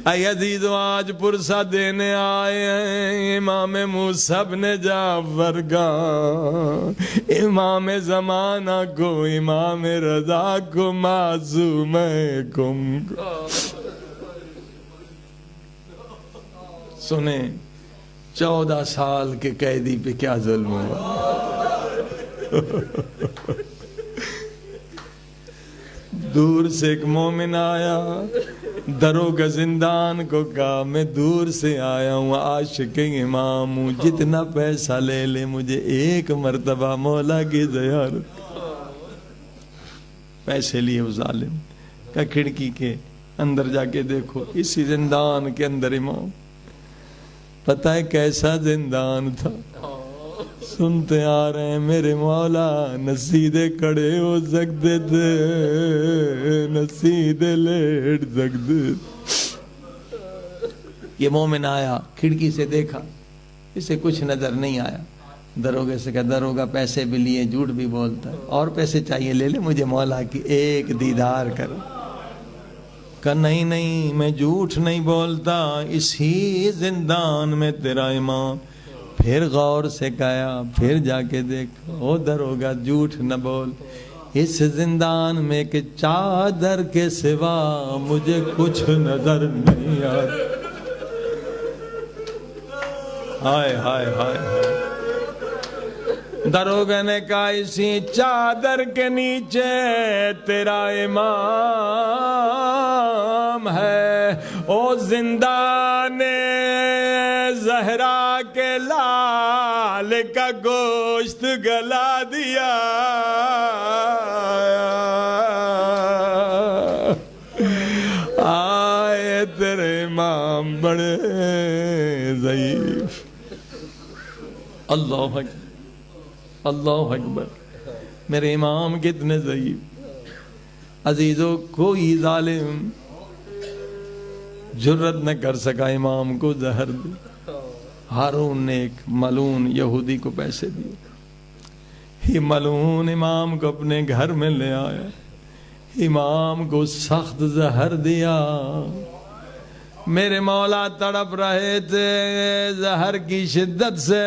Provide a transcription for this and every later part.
اے عزیزو آج پرسہ دینے آئے ہیں امام موسیٰ بن جعفر کا، امام زمانہ کو، امام رضا کو، معصوم کم کو۔ سنیں 14 سال کے قیدی پہ کیا ظلم ہوا۔ دور سے ایک مومن آیا، دروگہ زندان کو کہا میں دور سے آیا ہوں، عاشق امام ہوں، جتنا پیسہ لے لے مجھے ایک مرتبہ مولا کی زیارت۔ پیسے لیے وہ ظالم، کہا کھڑکی کے اندر جا کے دیکھو، اسی زندان کے اندر امام۔ پتہ ہے کیسا زندان تھا؟ سنتے آ رہے ہیں میرے مولا نہ سیدھے کھڑے ہو سکتے تھے نہ سیدھے لیٹ سکتے۔ یہ مومن آیا، کھڑکی سے دیکھا، اسے کچھ نظر نہیں آیا، دروگے سے کہا دروگا پیسے بھی لیے، جھوٹ بھی بولتا ہے، اور پیسے چاہیے لے لے، مجھے مولا کی ایک دیدار کر۔ کہا نہیں نہیں میں جھوٹ نہیں بولتا، اسی زندان میں تیرا امام۔ پھر غور سے کہا، پھر جا کے دیکھ، او دروگا جھوٹ نہ بول، اس زندان میں کہ چادر کے سوا مجھے کچھ نظر نہیں آتا۔ ہائے ہائے ہائے۔ دروگا نے کہا اسی چادر کے نیچے تیرا امام ہے، او زندان زہرا کے لال کا گوشت گلا دیا۔ آئے تیرے امام بڑے ضعیف۔ اللہ اکبر، اللہ اکبر، میرے امام کتنے ضعیف۔ عزیزو کوئی ظالم جرت نہ کر سکا امام کو زہر دی۔ ہارون نے ایک ملعون یہودی کو پیسے دیے، یہ ملعون امام کو اپنے گھر میں لے آیا، امام کو سخت زہر دیا۔ میرے مولا تڑپ رہے تھے زہر کی شدت سے،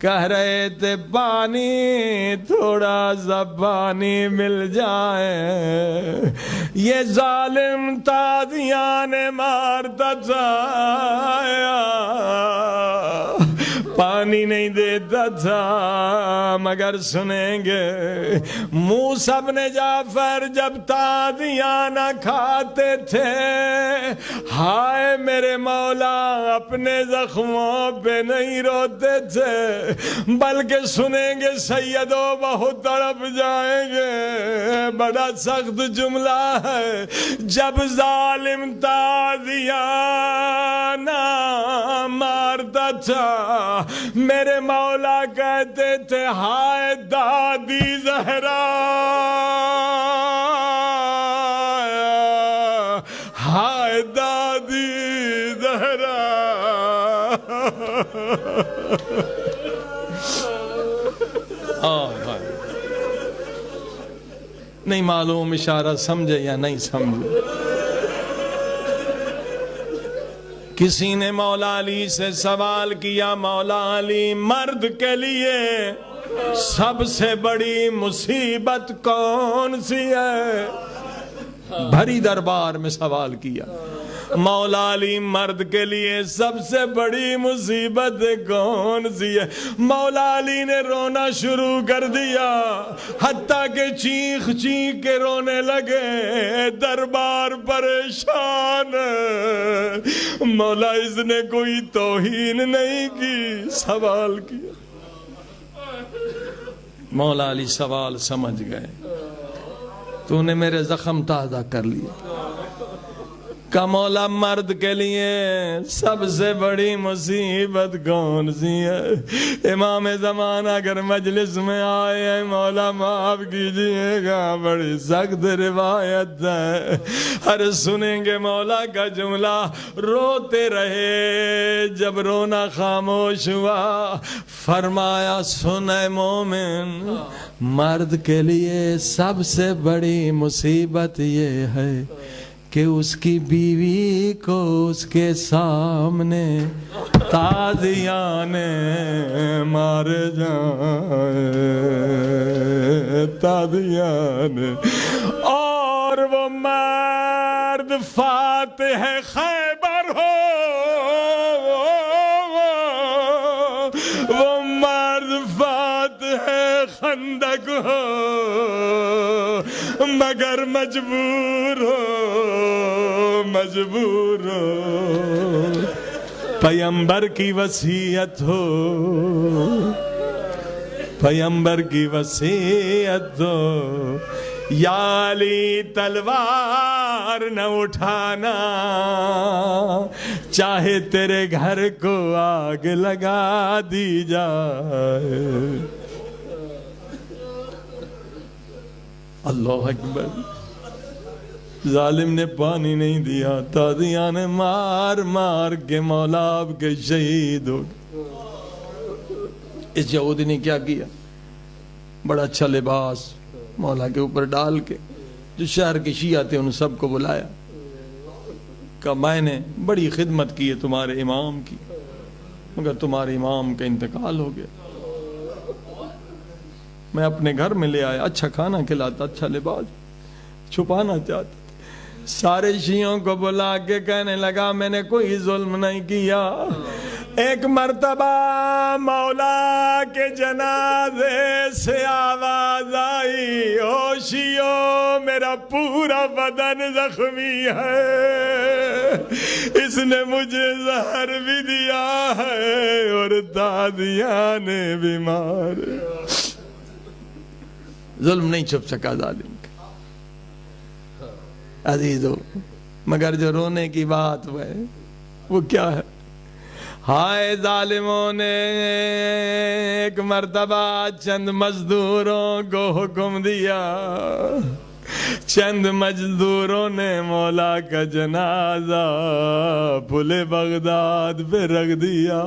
کہہ رہے تھے پانی، تھوڑا سا پانی مل جائے۔ یہ ظالم تازیاں نے مارتا تھا، پانی نہیں دیتا تھا، مگر سنیں گے موسیٰ بن جعفر جب تازیاں نہ کھاتے تھے، ہائے میرے مولا اپنے زخموں پہ نہیں روتے تھے، بلکہ سنیں گے سیدو بہت تڑپ جائیں گے۔ بڑا سخت جملہ ہے، جب ظالم تازیاں نہ مارتا تھا میرے مولا کہتے تھے ہائے دادی زہرا، ہائے دادی زہرا۔ نہیں معلوم اشارہ سمجھے یا نہیں سمجھے۔ کسی نے مولا علی سے سوال کیا، مولا علی مرد کے لیے سب سے بڑی مصیبت کون سی ہے؟ بھری دربار میں سوال کیا، مولا علی مرد کے لیے سب سے بڑی مصیبت کون سی ہے؟ مولا علی نے رونا شروع کر دیا، حتیٰ کہ چیخ چیخ کے رونے لگے، دربار پریشان۔ مولا اس نے کوئی توہین نہیں کی، سوال کیا۔ مولا علی سوال سمجھ گئے، تو نے میرے زخم تازہ کر لیا۔ کہ مولا مرد کے لیے سب سے بڑی مصیبت کون سی ہے؟ امام زمانہ اگر مجلس میں آئے ہیں، مولا معاف کیجئے گا بڑی سخت روایت ہے، ہر سنیں گے مولا کا جملہ، روتے رہے، جب رونا خاموش ہوا فرمایا سن اے مومن، مرد کے لیے سب سے بڑی مصیبت یہ ہے کہ اس کی بیوی کو اس کے سامنے تازیان مار جائے، تازیان، اور وہ مرد فاتح خیبر ہو، وہ مرد فاتح خندق ہو، مگر مجبور ہو، مجبور ہو، پیغمبر کی وصیت ہو، پیغمبر کی وصیت ہو، یا علی تلوار نہ اٹھانا، چاہے تیرے گھر کو آگ لگا دی جائے۔ اللہ اکبر۔ ظالم نے پانی نہیں دیا، تازیاں نے مار مار کے مولا آپ کے شہید ہو گئے۔ اس یہودی نے کیا کیا؟ بڑا اچھا لباس مولا کے اوپر ڈال کے جو شہر کے شیعہ تھے ان سب کو بلایا، کہا میں نے بڑی خدمت کی ہے تمہارے امام کی، مگر تمہارے امام کا انتقال ہو گیا، میں اپنے گھر میں لے آیا، اچھا کھانا کھلاتا، اچھا لباس، چھپانا چاہتا۔ سارے شیعوں کو بلا کے کہنے لگا میں نے کوئی ظلم نہیں کیا۔ ایک مرتبہ مولا کے جنازے سے آواز آئی، او شیعوں میرا پورا بدن زخمی ہے، اس نے مجھے زہر بھی دیا ہے اور دادیاں نے بیمار۔ ظلم نہیں چھپ سکا ظالم کا عزیزو، مگر جو رونے کی بات ہے وہ کیا ہے؟ ہائے ظالموں نے ایک مرتبہ چند مزدوروں کو حکم دیا، چند مزدوروں نے مولا کا جنازہ پل بغداد پہ رکھ دیا۔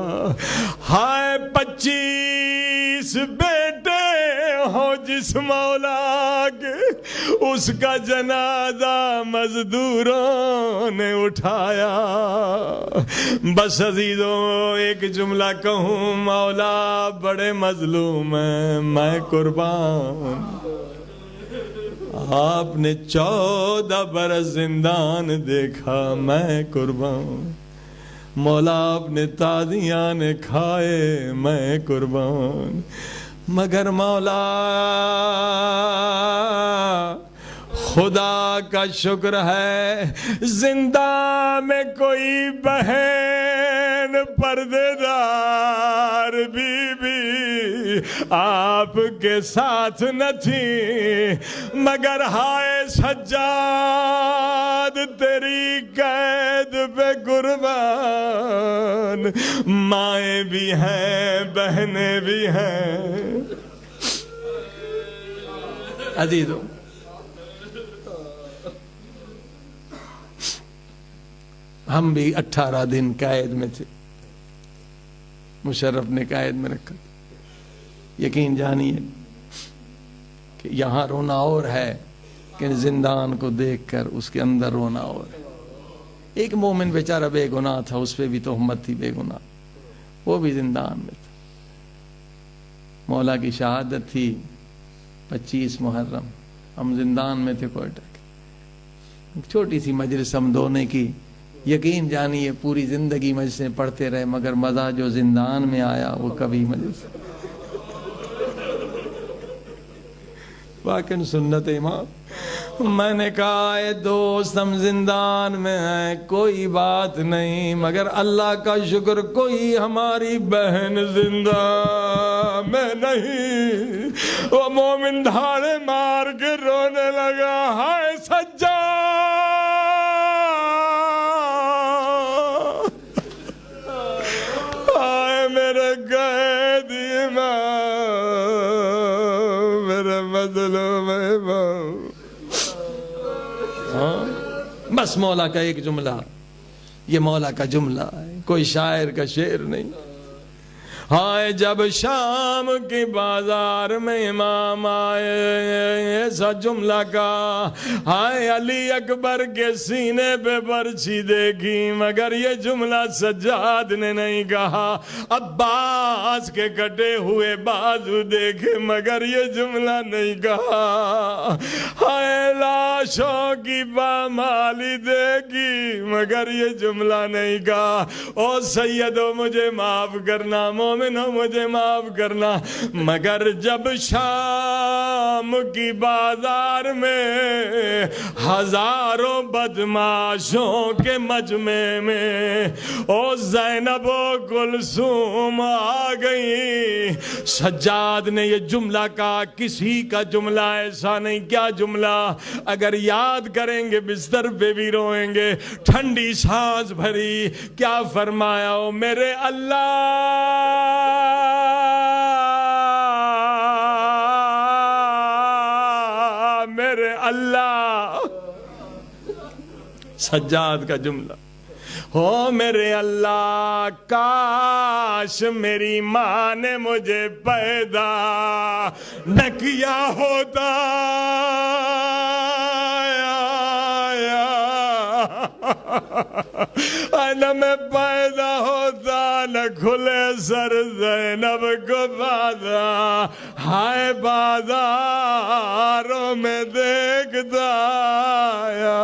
ہائے 25 بیٹے ہوں جس مولا کے، اس کا جنازہ مزدوروں نے اٹھایا۔ بس عزیزوں ایک جملہ کہوں، مولا بڑے مظلوم ہیں، میں قربان۔ آپ نے 14 برس زندان دیکھا، میں قربان۔ مولا آپ نے تازیاں نے کھائے، میں قربان۔ مگر مولا خدا کا شکر ہے زندہ میں کوئی بہن پردے دار بی بی آپ کے ساتھ نہ تھی، مگر ہائے سجاد تیری قید پہ قربان، مائیں بھی ہیں بہنیں بھی ہیں۔ عزیزو ہم بھی 18 دن قید میں تھے، مشرف نے قید میں رکھا۔ یقین جانیے کہ یہاں رونا اور ہے کہ زندان کو دیکھ کر اس کے اندر رونا اور ہے۔ ایک مومن بیچارہ بے گناہ تھا، اس پہ بھی تہمت تھی بے گناہ، وہ بھی زندان میں تھا۔ مولا کی شہادت تھی 25 محرم، ہم زندان میں تھے کوئٹہ کے۔ چھوٹی سی مجلس ہم دونوں کی، یقین جانیے پوری زندگی مجلسیں پڑھتے رہے، مگر مزہ جو زندان میں آیا وہ کبھی مجلس۔ واقعی سنت امام۔ میں نے کہا اے دوست ہم زندان میں ہیں، کوئی بات نہیں، مگر اللہ کا شکر کوئی ہماری بہن زندہ میں نہیں۔ وہ مومن دھاڑے مار کے رونے لگا، ہائے سجاد، ہائے میرے قید امام، میرے مظلوم امام۔ بس مولا کا ایک جملہ، یہ مولا کا جملہ ہے، کوئی شاعر کا شعر نہیں۔ ہائے جب شام کی بازار میں امام آئے ایسا جملہ کہا، ہائے علی اکبر کے سینے پہ برچھی دیکھی مگر یہ جملہ سجاد نے نہیں کہا، عباس کے کٹے ہوئے بازو دیکھے مگر یہ جملہ نہیں کہا، ہائے لاشوں کی پامالی دیکھی مگر یہ جملہ نہیں کہا، او سیدو مجھے معاف کرنا، مومنو مجھے معاف کرنا، مگر جب شام کی بازار میں ہزاروں بدماشوں کے مجمع میں او زینب و کلثوم آ گئی، سجاد نے یہ جملہ کہا، کسی کا جملہ ایسا نہیں، کیا جملہ اگر یاد کریں گے بستر پہ بھی روئیں گے، ٹھنڈی سانس بھری، کیا فرمایا، او میرے اللہ میرے اللہ، سجاد کا جملہ، او میرے اللہ کاش میری ماں نے مجھے پیدا نہ کیا ہوتا، نہ میں پیدا ہوتا، نہ کھلے سر زینب کو بادا، ہائے بازاروں میں دیکھتا آیا۔